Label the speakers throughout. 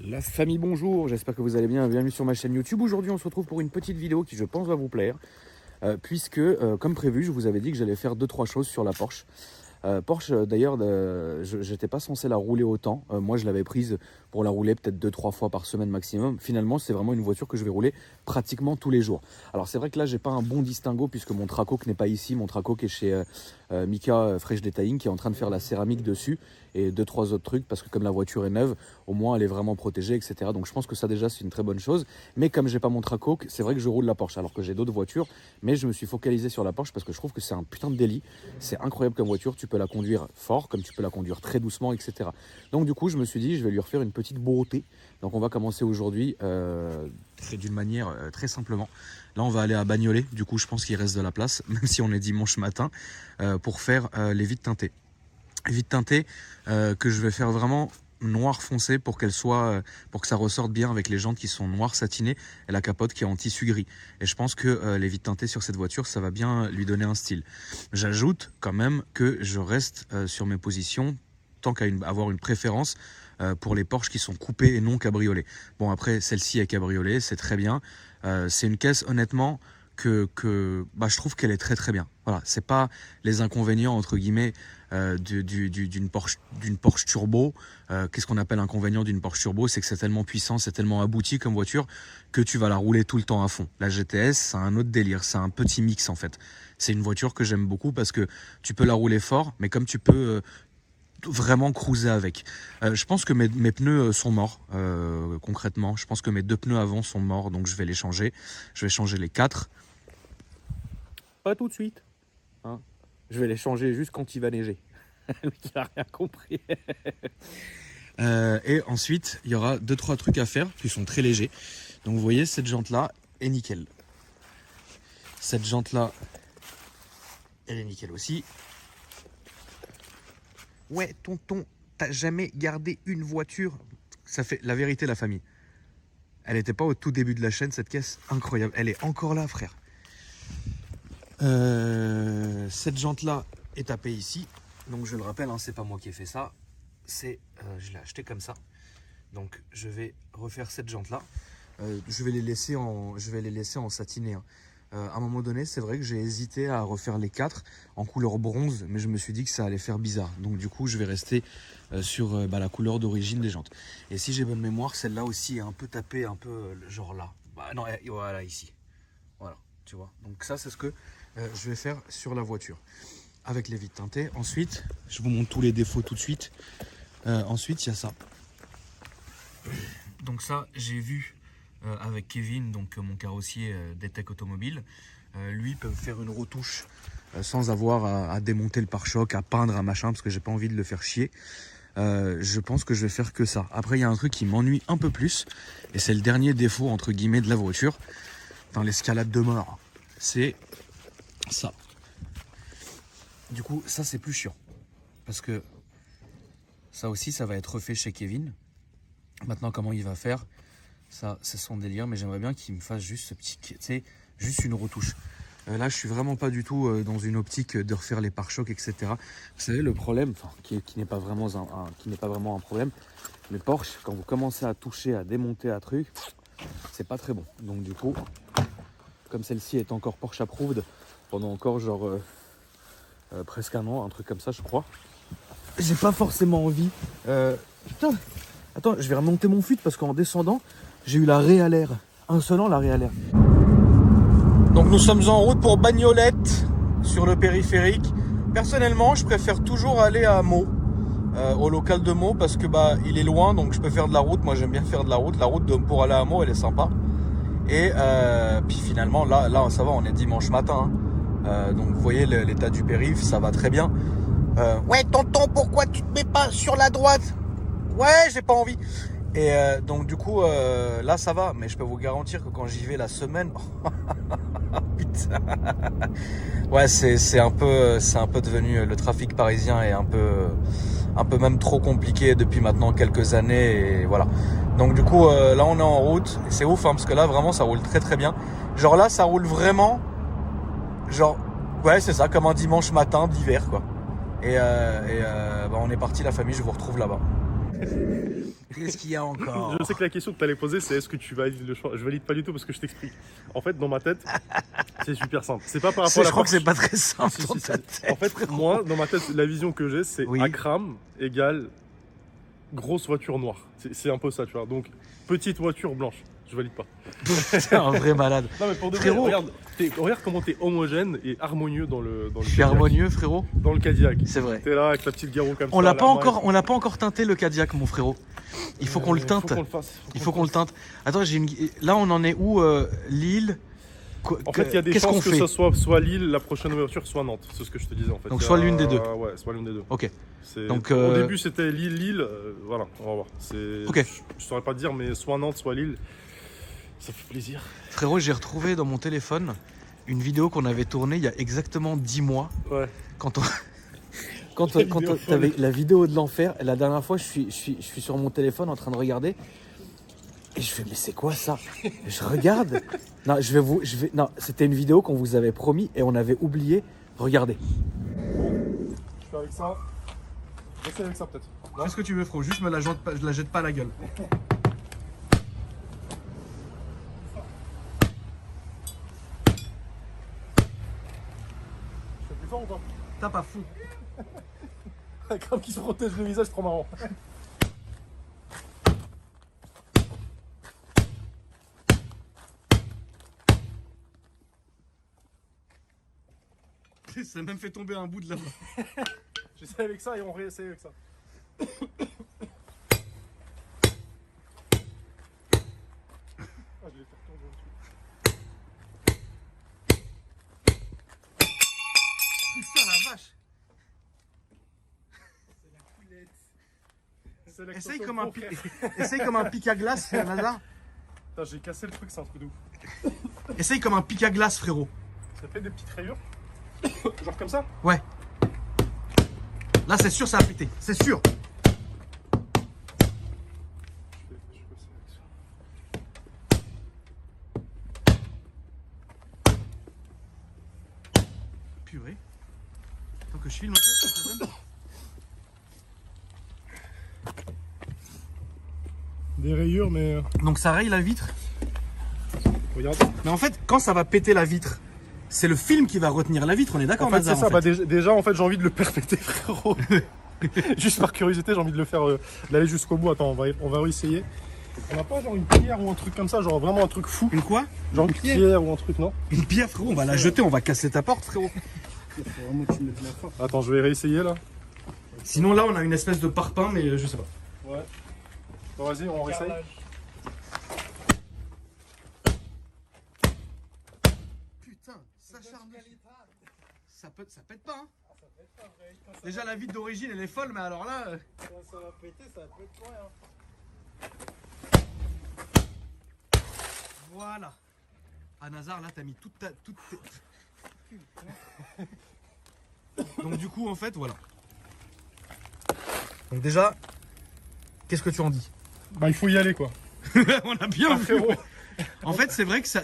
Speaker 1: La famille, bonjour, j'espère que vous allez bien, bienvenue sur ma chaîne YouTube. Aujourd'hui on se retrouve pour une petite vidéo qui je pense va vous plaire, puisque comme prévu je vous avais dit que j'allais faire 2-3 choses sur la Porsche. Porsche d'ailleurs, je n'étais pas censé la rouler autant, moi je l'avais prise pour la rouler peut-être 2-3 fois par semaine maximum. Finalement c'est vraiment une voiture que je vais rouler pratiquement tous les jours. Alors c'est vrai que là j'ai pas un bon distinguo puisque mon Tracoq n'est pas ici, mon Tracoq est chez Mika Fresh Detailing qui est en train de faire la céramique dessus et 2-3 autres trucs parce que comme la voiture est neuve, au moins elle est vraiment protégée, etc. Donc je pense que ça déjà c'est une très bonne chose. Mais comme j'ai pas mon Tracoq, c'est vrai que je roule la Porsche alors que j'ai d'autres voitures, mais je me suis focalisé sur la Porsche parce que je trouve que c'est un putain de délit. C'est incroyable comme voiture, tu peux la conduire fort comme tu peux la conduire très doucement, etc. Donc du coup je me suis dit je vais lui refaire une petite beauté. Donc on va commencer aujourd'hui d'une manière très simplement. Là on va aller à Bagnolet, du coup je pense qu'il reste de la place, même si on est dimanche matin, pour faire les vitres teintées. Vitres teintées que je vais faire vraiment noir foncé pour qu'elle soit, pour que ça ressorte bien avec les jantes qui sont noires satinées et la capote qui est en tissu gris. Et je pense que les vitres teintées sur cette voiture, ça va bien lui donner un style. J'ajoute quand même que je reste sur mes positions tant qu'à avoir une préférence pour les Porsche qui sont coupées et non cabriolées. Bon après celle-ci est cabriolet, c'est très bien. C'est une caisse honnêtement que je trouve qu'elle est très très bien. Voilà, c'est pas les inconvénients entre guillemets d'une Porsche turbo. Qu'est-ce qu'on appelle inconvénient d'une Porsche turbo? C'est que c'est tellement puissant, c'est tellement abouti comme voiture que tu vas la rouler tout le temps à fond. La GTS, c'est un autre délire, c'est un petit mix en fait. C'est une voiture que j'aime beaucoup parce que tu peux la rouler fort, mais comme tu peux vraiment cruiser avec. Je pense que mes pneus sont morts, concrètement. Je pense que mes 2 pneus avant sont morts, donc je vais les changer. Je vais changer les 4. Pas tout de suite. Hein. Je vais les changer juste quand il va neiger. Le mec, il n'a rien compris. Et ensuite, il y aura 2-3 trucs à faire qui sont très légers. Donc vous voyez, cette jante-là est nickel. Cette jante-là, elle est nickel aussi. Ouais, tonton, t'as jamais gardé une voiture? Ça fait la vérité, la famille. Elle n'était pas au tout début de la chaîne, cette caisse. Incroyable. Elle est encore là, frère. Cette jante-là est tapée ici. Donc, je le rappelle, hein, c'est pas moi qui ai fait ça. Je l'ai acheté comme ça. Donc, je vais refaire cette jante-là. Je vais les laisser en satiné. Hein. À un moment donné, c'est vrai que j'ai hésité à refaire les 4 en couleur bronze, mais je me suis dit que ça allait faire bizarre. Donc du coup, je vais rester sur la couleur d'origine des jantes. Et si j'ai bonne mémoire, celle-là aussi est un peu tapée, un peu genre là. Non, voilà, ici. Voilà, tu vois. Donc ça, c'est ce que je vais faire sur la voiture. Avec les vitres teintées. Ensuite, je vous montre tous les défauts tout de suite. Ensuite, il y a ça. Donc ça, j'ai vu... avec Kevin, donc mon carrossier d'Etec Automobile. Lui peut faire une retouche sans avoir à démonter le pare-choc, à peindre, à machin, parce que j'ai pas envie de le faire chier. Je pense que je vais faire que ça. Après, il y a un truc qui m'ennuie un peu plus, et c'est le dernier défaut, entre guillemets, de la voiture, dans l'escalade de mort. C'est ça. Du coup, ça, c'est plus chiant. Parce que ça aussi, ça va être refait chez Kevin. Maintenant, comment il va faire ? Ça, c'est son délire, mais j'aimerais bien qu'il me fasse juste ce petit, tu sais, juste une retouche. Là, je suis vraiment pas du tout dans une optique de refaire les pare-chocs, etc. Vous savez, le problème, qui n'est pas vraiment un problème, les Porsche, quand vous commencez à toucher, à démonter un truc, c'est pas très bon. Donc du coup, comme celle-ci est encore Porsche approved pendant encore genre presque un an, un truc comme ça, je crois, j'ai pas forcément envie. Putain, attends, je vais remonter mon fut parce qu'en descendant, j'ai eu l'arrêt à l'air. Insolent l'arrêt à l'air. Donc nous sommes en route pour Bagnolette sur le périphérique. Personnellement, je préfère toujours aller à Meaux, au local de Meaux, parce que il est loin, donc je peux faire de la route. Moi, j'aime bien faire de la route. La route pour aller à Meaux, elle est sympa. Et puis finalement, là, ça va, on est dimanche matin. Hein. Donc vous voyez l'état du périph', ça va très bien. Ouais, tonton, pourquoi tu te mets pas sur la droite? Ouais, j'ai pas envie. Et donc du coup là ça va, mais je peux vous garantir que quand j'y vais la semaine, putain, ouais c'est un peu devenu, le trafic parisien est un peu même trop compliqué depuis maintenant quelques années, et voilà. Donc du coup là on est en route, et c'est ouf hein, parce que là vraiment ça roule très très bien. Genre là ça roule vraiment, genre ouais c'est ça, comme un dimanche matin d'hiver quoi. Et on est parti la famille, je vous retrouve là-bas. Qu'est-ce qu'il y a encore?
Speaker 2: Je sais que la question que tu allais poser, c'est est-ce que tu valides le choix? Je valide pas du tout parce que je t'explique. En fait, dans ma tête, c'est super simple. C'est pas par rapport à la
Speaker 1: Je crois que
Speaker 2: Porsche.
Speaker 1: c'est pas très simple
Speaker 2: Si,
Speaker 1: dans
Speaker 2: si,
Speaker 1: ta
Speaker 2: si.
Speaker 1: tête,
Speaker 2: En fait,
Speaker 1: frérot.
Speaker 2: moi, dans ma tête, la vision que j'ai, c'est
Speaker 1: Oui.
Speaker 2: Akram égale grosse voiture noire. C'est un peu ça, tu vois. Donc, petite voiture blanche. Je valide pas.
Speaker 1: C'est un vrai malade.
Speaker 2: Non, mais pour de vrai,
Speaker 1: Frérot.
Speaker 2: regarde comment t'es homogène et harmonieux dans le
Speaker 1: Je suis
Speaker 2: Cadillac.
Speaker 1: harmonieux, frérot.
Speaker 2: Dans le Cadillac.
Speaker 1: C'est vrai.
Speaker 2: T'es là avec ta petite garrot comme ça.
Speaker 1: On l'a
Speaker 2: la
Speaker 1: pas
Speaker 2: main.
Speaker 1: encore, on l'a pas encore teinté le Cadillac, mon frérot. Il faut qu'on le teinte.
Speaker 2: Faut qu'on le fasse.
Speaker 1: Il faut qu'on le teinte. Attends, là on en est où Lille.
Speaker 2: En fait, il y a des
Speaker 1: Qu'est-ce qu'on
Speaker 2: chances que
Speaker 1: fait?
Speaker 2: ce soit Lille, la prochaine ouverture, soit Nantes. C'est ce que je te disais en fait.
Speaker 1: Donc
Speaker 2: Il y
Speaker 1: soit
Speaker 2: a-
Speaker 1: l'une des deux.
Speaker 2: Ouais, soit l'une des deux.
Speaker 1: Ok. Donc,
Speaker 2: Au début, c'était Lille. Voilà, on va voir.
Speaker 1: Ok.
Speaker 2: Je saurais pas te dire, mais soit Nantes, soit Lille. Ça fait plaisir.
Speaker 1: Frérot, j'ai retrouvé dans mon téléphone une vidéo qu'on avait tournée il y a exactement 10 mois.
Speaker 2: Ouais.
Speaker 1: Quand on. Quand,
Speaker 2: La
Speaker 1: quand
Speaker 2: vidéo
Speaker 1: tu avais la vidéo de l'enfer, la dernière fois, je suis sur mon téléphone en train de regarder. Et je fais, mais c'est quoi ça? Je regarde. Non, non, c'était une vidéo qu'on vous avait promis et on avait oublié. Regardez.
Speaker 2: Je fais avec ça. J'essaie avec ça peut-être.
Speaker 1: Fais ce que tu veux, frérot. Juste me la jette pas à la gueule.
Speaker 2: Je fais plus fort ou pas?
Speaker 1: T'as pas fou.
Speaker 2: Akram qui se protège le visage, trop marrant.
Speaker 1: Ça a même fait tomber un bout de la main.
Speaker 2: J'essaie avec ça et on réessaye avec ça. Ah, je l'ai fait retomber dessus.
Speaker 1: Putain la vache.
Speaker 2: C'est l'extension
Speaker 1: Essaye
Speaker 2: de
Speaker 1: comme,
Speaker 2: mon
Speaker 1: un
Speaker 2: frère.
Speaker 1: Essaye comme un pic à glace, Nazar.
Speaker 2: Putain, j'ai cassé le truc, c'est un truc de ouf.
Speaker 1: Essaye comme un pic à glace, frérot.
Speaker 2: Ça fait des petites rayures. Genre comme ça.
Speaker 1: Ouais. Là, c'est sûr, ça a pété. C'est sûr.
Speaker 2: Je fais ça avec ça.
Speaker 1: Purée. Faut que je filme un peu, s'il te plaît.
Speaker 2: Des rayures, mais.
Speaker 1: Donc ça raye la vitre.
Speaker 2: Regarde.
Speaker 1: Mais en fait, quand ça va péter la vitre, c'est le film qui va retenir la vitre, on est d'accord,
Speaker 2: En fait,
Speaker 1: Nazar,
Speaker 2: c'est ça.
Speaker 1: en
Speaker 2: Bah,
Speaker 1: fait.
Speaker 2: déjà, en fait, j'ai envie de le perpéter, frérot. Juste par curiosité, j'ai envie de le faire, d'aller jusqu'au bout. Attends, on va essayer. On n'a pas genre une pierre ou un truc comme ça, genre vraiment un truc fou.
Speaker 1: Une quoi?
Speaker 2: Genre une pierre ou un truc, non?
Speaker 1: Une pierre, frérot, on va la jeter, on va casser ta porte, frérot.
Speaker 2: Attends, je vais réessayer là.
Speaker 1: Sinon, là, on a une espèce de parpaing, mais je sais pas.
Speaker 2: Ouais. Bon, vas-y, on réessaye.
Speaker 1: Putain, ça charme. Ça pète pas, hein. Déjà, la vitre d'origine, elle est folle, mais alors là.
Speaker 2: Ça va péter, ça va péter pour rien.
Speaker 1: Voilà. Ah, Nazar, là, t'as mis toute Donc, du coup, en fait, voilà. Donc, déjà, qu'est-ce que tu en dis?
Speaker 2: Bah, il faut y aller quoi.
Speaker 1: On a bien vu.
Speaker 2: Frérot.
Speaker 1: En fait, c'est vrai que ça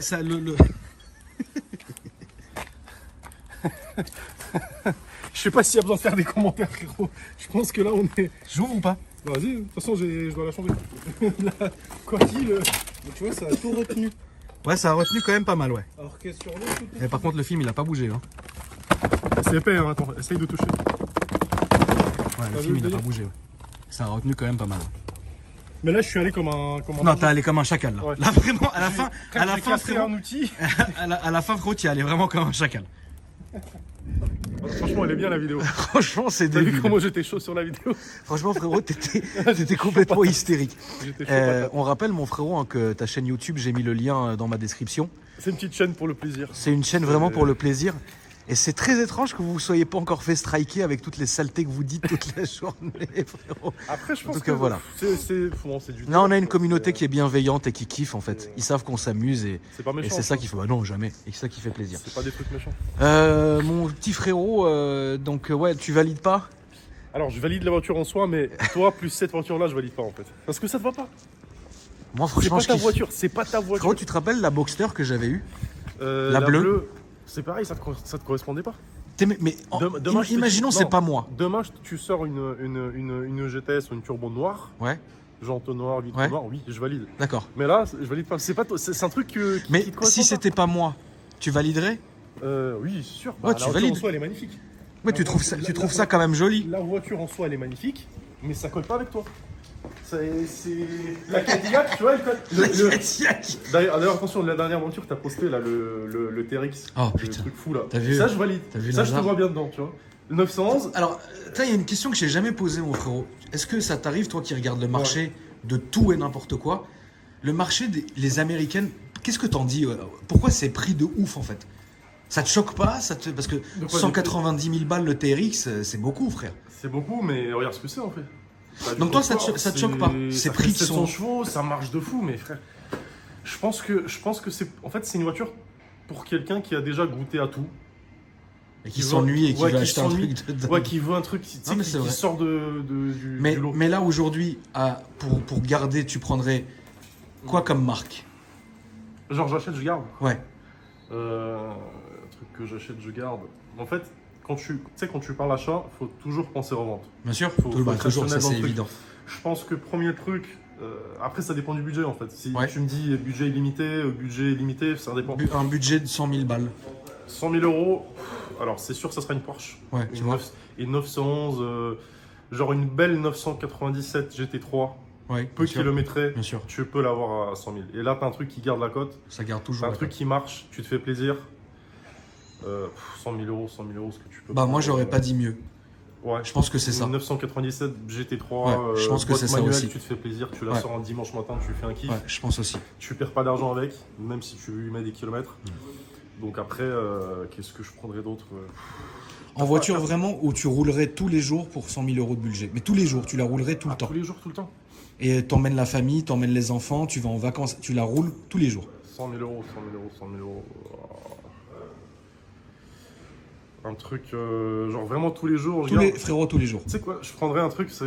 Speaker 2: Je sais pas s'il y a besoin de faire des commentaires, frérot. Je pense que là, on est.
Speaker 1: J'ouvre ou pas?
Speaker 2: Bah, vas-y, de toute façon, je dois la changer. Là, quoi qu'il.
Speaker 3: Donc, tu vois, ça a tout retenu.
Speaker 1: Ouais, ça a retenu quand même pas mal, ouais.
Speaker 3: Alors que sur l'autre, tout est...
Speaker 1: Mais par contre, le film, il a pas bougé. Hein.
Speaker 2: C'est épais, hein. Attends, essaye de toucher.
Speaker 1: Ouais, le
Speaker 2: T'as
Speaker 1: film,
Speaker 2: vu
Speaker 1: il
Speaker 2: le
Speaker 1: a pas
Speaker 2: délire
Speaker 1: bougé. Ouais. Ça a retenu quand même pas mal.
Speaker 2: Mais là, je suis allé comme un.
Speaker 1: Non, t'es allé comme un chacal. Là,
Speaker 2: Ouais.
Speaker 1: là vraiment, à la fin,
Speaker 2: J'ai cassé
Speaker 1: frérot,
Speaker 2: un outil.
Speaker 1: à la fin, frérot, t'y allais vraiment comme un chacal.
Speaker 2: Franchement, elle est bien la vidéo.
Speaker 1: Franchement, c'est
Speaker 2: T'as vu
Speaker 1: débile.
Speaker 2: comment j'étais chaud sur la vidéo?
Speaker 1: Franchement, frérot, t'étais complètement hystérique.
Speaker 2: J'étais chaud patate.
Speaker 1: On rappelle, mon frérot, hein, que ta chaîne YouTube, j'ai mis le lien dans ma description.
Speaker 2: C'est une petite chaîne pour le plaisir.
Speaker 1: C'est une chaîne vraiment pour le plaisir. Et c'est très étrange que vous ne soyez pas encore fait striker avec toutes les saletés que vous dites toute la journée, frérot.
Speaker 2: Après, je pense
Speaker 1: tout cas,
Speaker 2: que
Speaker 1: voilà.
Speaker 2: c'est du.
Speaker 1: Non, on a une communauté qui est bienveillante et qui kiffe, en fait. Ils savent qu'on s'amuse et
Speaker 2: C'est pas méchant.
Speaker 1: c'est ça qui fait... Bah non, jamais. Et c'est ça qui fait plaisir.
Speaker 2: C'est pas des trucs méchants.
Speaker 1: Mon petit frérot, donc ouais, tu valides pas?
Speaker 2: Alors, je valide la voiture en soi, mais toi, plus cette voiture-là, je valide pas en fait. Parce que ça te va pas.
Speaker 1: Moi,
Speaker 2: C'est
Speaker 1: franchement,
Speaker 2: pas
Speaker 1: je
Speaker 2: ta
Speaker 1: kiffe.
Speaker 2: voiture, c'est pas ta voiture.
Speaker 1: Frérot, tu te rappelles la Boxster que j'avais eue?
Speaker 2: La
Speaker 1: bleue.
Speaker 2: C'est pareil, ça te correspondait pas.
Speaker 1: Mais
Speaker 2: Demain, je te dis-
Speaker 1: imaginons, c'est
Speaker 2: non.
Speaker 1: pas moi.
Speaker 2: Demain, tu sors une GTS ou une turbo noire.
Speaker 1: Ouais.
Speaker 2: Jantes noires, vitres
Speaker 4: Ouais.
Speaker 2: noires, oui, je valide.
Speaker 4: D'accord.
Speaker 2: Mais là, je valide pas. C'est un truc qui
Speaker 4: Mais
Speaker 2: te
Speaker 4: si
Speaker 2: correspond
Speaker 4: c'était pas moi, tu validerais?
Speaker 2: pas. Oui, c'est sûr.
Speaker 4: Ouais,
Speaker 2: la
Speaker 4: tu
Speaker 2: voiture
Speaker 4: valides.
Speaker 2: en soi, elle est magnifique.
Speaker 4: Ouais, tu trouves ça quand même joli.
Speaker 2: La voiture en soi, elle est magnifique, mais ça colle pas avec toi. C'est la Cadillac, tu vois, elle colle. D'ailleurs, attention, la dernière voiture que t'as posté là, le TRX,
Speaker 4: Oh,
Speaker 2: le
Speaker 4: putain.
Speaker 2: truc fou là.
Speaker 4: T'as vu
Speaker 2: Ça, je valide.
Speaker 4: T'as vu
Speaker 2: Ça, je te
Speaker 4: Lazare
Speaker 2: vois bien dedans, tu vois. Le 911,
Speaker 4: Alors, il y a une question que j'ai jamais posée, mon frérot. Est-ce que ça t'arrive, toi qui regardes le marché de tout et n'importe quoi, le marché les américaines, qu'est-ce que t'en dis Pourquoi c'est prix de ouf en fait? Ça te choque pas Parce que
Speaker 2: De quoi,
Speaker 4: 190 000 balles le TRX, c'est beaucoup, frère.
Speaker 2: c'est beaucoup, mais regarde ce que c'est en fait. T'as du
Speaker 4: Donc toi, ça te
Speaker 2: confort,
Speaker 4: choque pas. Ces
Speaker 2: ça
Speaker 4: prix
Speaker 2: fait
Speaker 4: qui
Speaker 2: 700
Speaker 4: sont-
Speaker 2: chevaux, ça marche de fou, mais frère. Je pense que c'est. En fait, c'est une voiture pour quelqu'un qui a déjà goûté à tout.
Speaker 4: Et qui s'ennuie et qui
Speaker 2: Ouais,
Speaker 4: veut
Speaker 2: qui
Speaker 4: acheter un
Speaker 2: s'ennuie.
Speaker 4: truc de...
Speaker 2: Ouais, qui veut un truc tu sais,
Speaker 4: Non, mais
Speaker 2: qui
Speaker 4: c'est vrai.
Speaker 2: sort
Speaker 4: Mais,
Speaker 2: du lot.
Speaker 4: mais là, aujourd'hui, pour garder, tu prendrais quoi comme marque?
Speaker 2: Genre, j'achète, je garde.
Speaker 4: Ouais,
Speaker 2: Un truc que j'achète, je garde. En fait, quand tu parles achat, faut toujours penser revente.
Speaker 4: bien sûr.
Speaker 2: Faut
Speaker 4: Toujours,
Speaker 2: être
Speaker 4: toujours, ça
Speaker 2: rationnel dans
Speaker 4: c'est
Speaker 2: le truc.
Speaker 4: évident.
Speaker 2: Je pense que premier truc, après ça dépend du budget en fait. Si
Speaker 4: Ouais.
Speaker 2: tu me dis budget illimité, budget limité, ça dépend.
Speaker 4: Un budget de 100 000 balles.
Speaker 2: 100 000 euros, alors c'est sûr ça sera une Porsche.
Speaker 4: Ouais, tu
Speaker 2: Une
Speaker 4: vois.
Speaker 2: 911, genre une belle 997 GT3,
Speaker 4: Ouais,
Speaker 2: peu
Speaker 4: bien sûr.
Speaker 2: kilométrée,
Speaker 4: Bien sûr,
Speaker 2: tu peux l'avoir à 100 000. Et là t'as un truc qui garde la cote,
Speaker 4: ça garde
Speaker 2: t'as
Speaker 4: toujours.
Speaker 2: un
Speaker 4: la
Speaker 2: truc
Speaker 4: cote.
Speaker 2: qui marche, tu te fais plaisir. 100 000 euros, ce que tu peux.
Speaker 4: Bah, moi,
Speaker 2: prendre,
Speaker 4: j'aurais pas dit mieux.
Speaker 2: Ouais.
Speaker 4: Je pense que c'est ça.
Speaker 2: Une 997 GT3,
Speaker 4: Ouais, je pense que
Speaker 2: boîte
Speaker 4: c'est ça
Speaker 2: manuelle,
Speaker 4: aussi.
Speaker 2: tu te fais plaisir, tu la
Speaker 4: Ouais.
Speaker 2: sors un dimanche matin, tu fais un kiff.
Speaker 4: Ouais, je pense aussi.
Speaker 2: Tu perds pas d'argent avec, même si tu lui mets des kilomètres. Donc après, qu'est-ce que je prendrais d'autre
Speaker 4: En voiture vraiment où tu roulerais tous les jours pour 100 000 euros de budget. Mais tous les jours, tu la roulerais tout le temps.
Speaker 2: Tous les jours, tout le temps.
Speaker 4: Et t'emmènes la famille, t'emmènes les enfants, tu vas en vacances, tu la roules tous les jours.
Speaker 2: 100 000 euros, 100 000 euros. Un truc, genre vraiment tous les jours.
Speaker 4: Frérot, tous les jours.
Speaker 2: Tu sais quoi, je prendrais un truc, c'est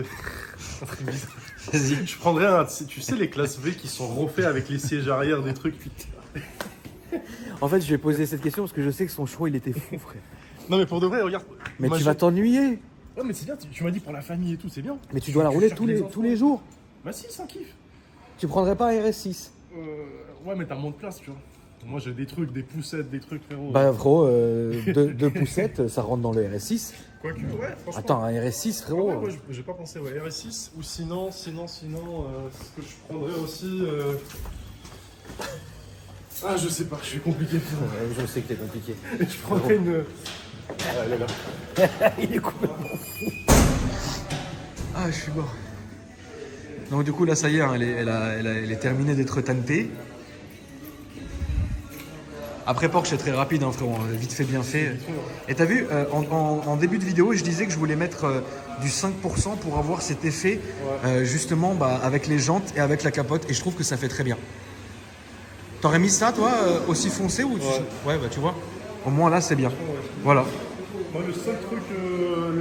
Speaker 2: un truc bizarre.
Speaker 4: Vas-y.
Speaker 2: Je prendrais tu sais les classes V qui sont refaits avec les sièges arrière, des trucs.
Speaker 1: En fait, je vais poser cette question parce que je sais que son choix, il était fou, frère.
Speaker 2: Non mais pour de vrai, regarde.
Speaker 1: Mais tu
Speaker 2: imagine-
Speaker 1: vas t'ennuyer.
Speaker 2: Ouais mais c'est bien, tu m'as dit pour la famille et tout, c'est bien.
Speaker 1: Mais tu dois la rouler
Speaker 2: cherches
Speaker 1: tous les
Speaker 2: enfants.
Speaker 1: jours.
Speaker 2: Bah si, c'est un kiff.
Speaker 1: Tu prendrais pas un RS6?
Speaker 2: Ouais mais t'as moins de place, tu vois. Moi j'ai des trucs, des poussettes, des trucs frérot.
Speaker 1: Bah, frérot, deux poussettes, ça rentre dans le RS6.
Speaker 2: Quoique, ouais, franchement.
Speaker 1: Attends, un RS6, frérot.
Speaker 2: Ouais, j'ai pas pensé, ouais, RS6 ou sinon, ce que je prendrais aussi. Ah, je sais pas, je suis compliqué.
Speaker 1: Ouais, je sais que t'es compliqué.
Speaker 2: Je prendrais une. Ah, elle est là.
Speaker 1: Il est complètement.
Speaker 4: Ah, je suis mort. Donc du coup là ça y est, hein, elle est terminée d'être tentée. Après Porsche c'est très rapide hein, frérot, vite fait bien fait. Et t'as vu, en début de vidéo je disais que je voulais mettre du 5% pour avoir cet effet justement avec les jantes et avec la capote et je trouve que ça fait très bien. T'aurais mis ça toi aussi foncé ou ouais bah tu vois, au moins là c'est bien. Voilà.
Speaker 2: Moi, le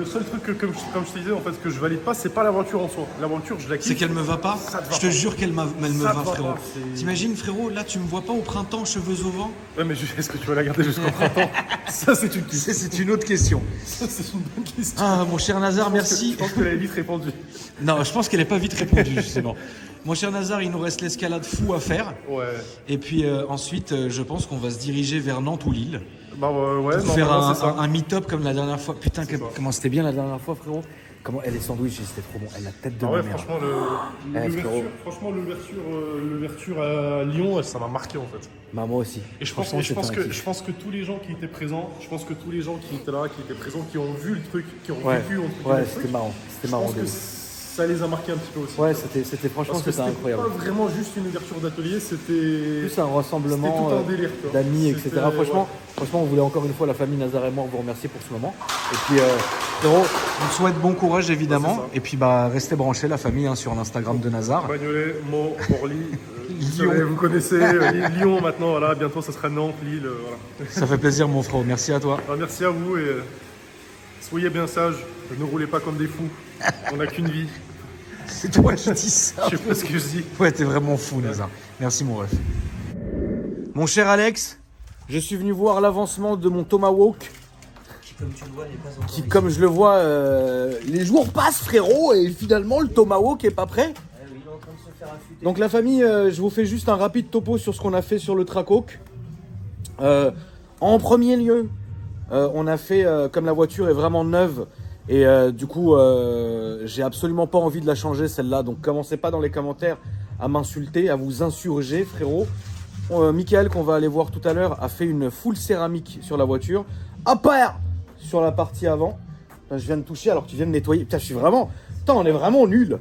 Speaker 2: seul truc que, comme je te disais, en fait, que je valide pas, c'est pas la voiture en soi. La voiture, je la kiffe.
Speaker 4: C'est qu'elle me va pas.
Speaker 2: Ça te va
Speaker 4: Je te
Speaker 2: pas.
Speaker 4: jure qu'elle me
Speaker 2: Ça te
Speaker 4: va,
Speaker 2: va
Speaker 4: frérot.
Speaker 2: pas, c'est-
Speaker 4: T'imagines, frérot, là, tu me vois pas au printemps, cheveux au vent?
Speaker 2: Ouais, mais est-ce que tu vas la garder jusqu'au printemps? Ça, c'est une question.
Speaker 4: C'est une autre question.
Speaker 2: Ça, c'est une bonne question.
Speaker 4: Ah, mon cher Nazar, merci.
Speaker 2: Je pense qu'elle a vite répondu.
Speaker 4: Non, je pense qu'elle n'est pas vite répondue, justement. Mon cher Nazar, il nous reste l'escalade fou à faire.
Speaker 2: Ouais.
Speaker 4: Et puis ensuite, je pense qu'on va se diriger vers Nantes ou Lille.
Speaker 2: Bah ouais,
Speaker 4: Pour faire
Speaker 2: normalement, c'est ça.
Speaker 4: un meet-up comme la dernière fois. Putain,
Speaker 1: Comment c'était bien la dernière fois, frérot? Comment elle est sandwich, c'était trop bon. Elle a la tête de
Speaker 2: Ah
Speaker 1: ma
Speaker 2: ouais,
Speaker 1: mère.
Speaker 2: franchement, l'ouverture à Lyon, ça m'a marqué en fait.
Speaker 1: Bah, moi aussi.
Speaker 2: Et je
Speaker 1: Franchement,
Speaker 2: pense
Speaker 1: c'était un kiff.
Speaker 2: je pense que tous les gens qui étaient présents, qui étaient là, qui étaient présents, qui ont vu le truc, qui ont
Speaker 1: Ouais,
Speaker 2: vécu entre
Speaker 1: ouais,
Speaker 2: guillemets, le
Speaker 1: c'était
Speaker 2: truc,
Speaker 1: marrant.
Speaker 2: je
Speaker 1: C'était marrant
Speaker 2: pense
Speaker 1: de
Speaker 2: que
Speaker 1: ouf.
Speaker 2: ça les a marqués un petit peu aussi.
Speaker 1: Ouais, franchement,
Speaker 2: Parce que
Speaker 1: c'était
Speaker 2: c'était
Speaker 1: incroyable.
Speaker 2: pas vraiment juste une ouverture d'atelier, c'était
Speaker 1: Plus un rassemblement
Speaker 2: c'était tout un délire, tu vois.
Speaker 1: d'amis, etc.
Speaker 2: C'était-
Speaker 1: Franchement, on voulait encore une fois, la famille Nazar et moi, vous remercier pour ce moment. Et puis, frérot,
Speaker 4: On te souhaite bon courage, évidemment.
Speaker 2: Ouais, c'est ça.
Speaker 4: Et puis, restez branchés, la famille, hein, sur l'Instagram de Nazar.
Speaker 2: Bagnolet, Meaux, Orly,
Speaker 4: Lyon.
Speaker 2: vous connaissez Lyon maintenant, voilà, bientôt ça sera Nantes, Lille, voilà.
Speaker 4: Ça fait plaisir, mon frérot. Merci à toi.
Speaker 2: Alors, merci à vous et soyez bien sages, ne roulez pas comme des fous, on n'a qu'une vie.
Speaker 4: C'est toi qui dis ça.
Speaker 2: Je sais pas ce que je dis.
Speaker 4: Ouais, t'es vraiment fou, Nazar. Merci, mon ref.
Speaker 1: mon cher Alex, je suis venu voir l'avancement de mon Tomahawk. Qui, comme je le vois, les jours passent, frérot, et finalement, le Tomahawk est pas prêt.
Speaker 5: train de se faire affûter.
Speaker 1: Donc la famille, je vous fais juste un rapide topo sur ce qu'on a fait sur le Tracoq. En premier lieu, on a fait, comme la voiture est vraiment neuve, et du coup, j'ai absolument pas envie de la changer celle-là. Donc commencez pas dans les commentaires à m'insulter, à vous insurger, frérot. Michael, qu'on va aller voir tout à l'heure, a fait une full céramique sur la voiture, à part sur la partie avant. Là, je viens de toucher alors que tu viens de nettoyer. Putain, je suis vraiment... Putain, on est vraiment nuls.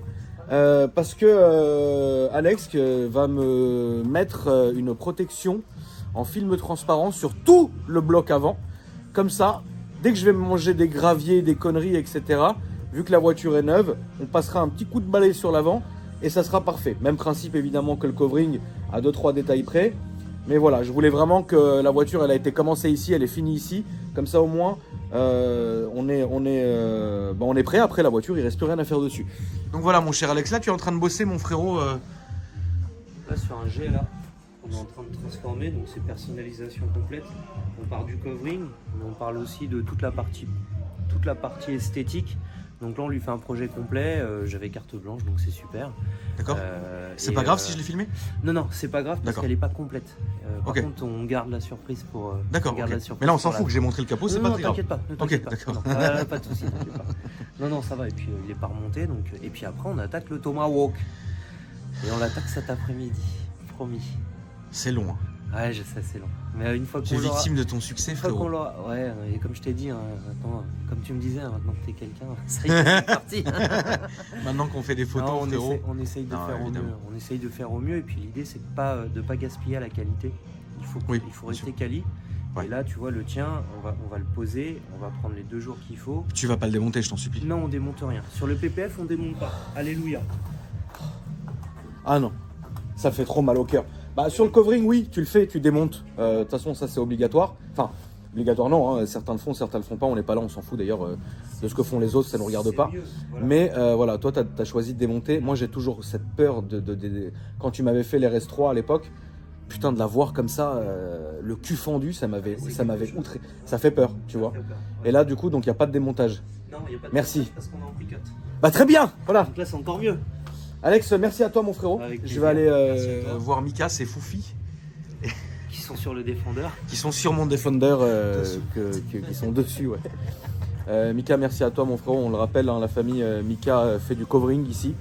Speaker 1: Parce que Alex va me mettre une protection en film transparent sur tout le bloc avant. Comme ça, dès que je vais manger des graviers, des conneries, etc., vu que la voiture est neuve, on passera un petit coup de balai sur l'avant et ça sera parfait. Même principe évidemment que le covering à 2-3 détails près. Mais voilà, je voulais vraiment que la voiture, elle a été commencée ici, elle est finie ici. Comme ça au moins, on est prêt. Après la voiture, il ne reste plus rien à faire dessus.
Speaker 4: Donc voilà mon cher Alex, là tu es en train de bosser mon frérot.
Speaker 5: Là, sur un G, là, on est en train de transformer, donc c'est personnalisation complète. On part du covering, mais on parle aussi de toute la partie esthétique. Donc là, on lui fait un projet complet. J'avais carte blanche, donc c'est super.
Speaker 4: D'accord. C'est pas grave si je l'ai filmé?
Speaker 5: Non, non, c'est pas grave parce
Speaker 4: D'accord.
Speaker 5: qu'elle est pas complète. Par
Speaker 4: Ok.
Speaker 5: contre, on garde la surprise pour.
Speaker 4: D'accord,
Speaker 5: on garde
Speaker 4: ok.
Speaker 5: la surprise
Speaker 4: Mais là on s'en
Speaker 5: pour
Speaker 4: fout que j'ai montré le capot, c'est
Speaker 5: Non,
Speaker 4: pas
Speaker 5: non,
Speaker 4: très grave.
Speaker 5: t'inquiète pas. Ne
Speaker 4: Ok,
Speaker 5: t'inquiète pas.
Speaker 4: d'accord.
Speaker 5: Non, pas de soucis, t'inquiète pas. Non, ça va. Et puis il est pas remonté, donc. Et puis après, on attaque le Tomahawk. Et on l'attaque cet après-midi, promis.
Speaker 4: C'est long. Hein.
Speaker 5: Ouais, je sais, c'est long. Mais une fois
Speaker 4: Tu es
Speaker 5: qu'on l'aura.
Speaker 4: victime de ton succès
Speaker 5: Une fois qu'on
Speaker 4: frérot.
Speaker 5: l'aura. Ouais, et comme je t'ai dit, hein, maintenant, comme tu me disais, hein, maintenant que t'es quelqu'un, ça y est, c'est parti.
Speaker 4: Maintenant qu'on fait des photos
Speaker 5: Non,
Speaker 4: frérot.
Speaker 5: on essaye de
Speaker 4: Non,
Speaker 5: faire au
Speaker 4: évidemment.
Speaker 5: mieux. On essaye de faire au mieux. Et puis l'idée, c'est de pas gaspiller à la qualité. Il faut
Speaker 4: Oui,
Speaker 5: il faut
Speaker 4: bien
Speaker 5: rester
Speaker 4: sûr.
Speaker 5: quali.
Speaker 4: Ouais.
Speaker 5: Et là, tu vois, le tien, on va le poser. On va prendre les 2 jours qu'il faut.
Speaker 4: Tu vas pas le démonter, je t'en supplie.
Speaker 5: Non, on démonte rien. Sur le PPF, on démonte pas. Alléluia.
Speaker 1: Ah non, ça fait trop mal au cœur. Bah, sur le covering, oui, tu le fais, tu démontes. De toute façon, ça c'est obligatoire. Enfin, obligatoire non, hein. Certains le font, certains le font pas. On n'est pas là, on s'en fout d'ailleurs de ce que font les autres, ça ne nous regarde pas.
Speaker 5: Mieux, voilà.
Speaker 1: Mais voilà, toi, tu as choisi de démonter. Moi, j'ai toujours cette peur quand tu m'avais fait les RS3 à l'époque, putain, de la voir comme ça, le cul fendu, ça m'avait outré. Ça fait peur, tu vois. Et là, du coup, donc il n'y a pas de démontage.
Speaker 5: Non, il n'y a pas de
Speaker 1: Merci.
Speaker 5: montage parce qu'on est en quick cut.
Speaker 1: Bah, très bien, voilà.
Speaker 5: Donc là, c'est encore mieux.
Speaker 1: Alex, merci à toi, mon frérot.
Speaker 5: Avec
Speaker 1: Je
Speaker 5: plaisir.
Speaker 1: vais aller
Speaker 5: Merci à toi.
Speaker 4: Voir Mika, c'est Foufi,
Speaker 5: Qui sont sur le défendeur.
Speaker 1: qui sont sur mon Defender, qui sont dessus, ouais. Mika, merci à toi, mon frérot. On le rappelle, hein, la famille Mika fait du covering ici.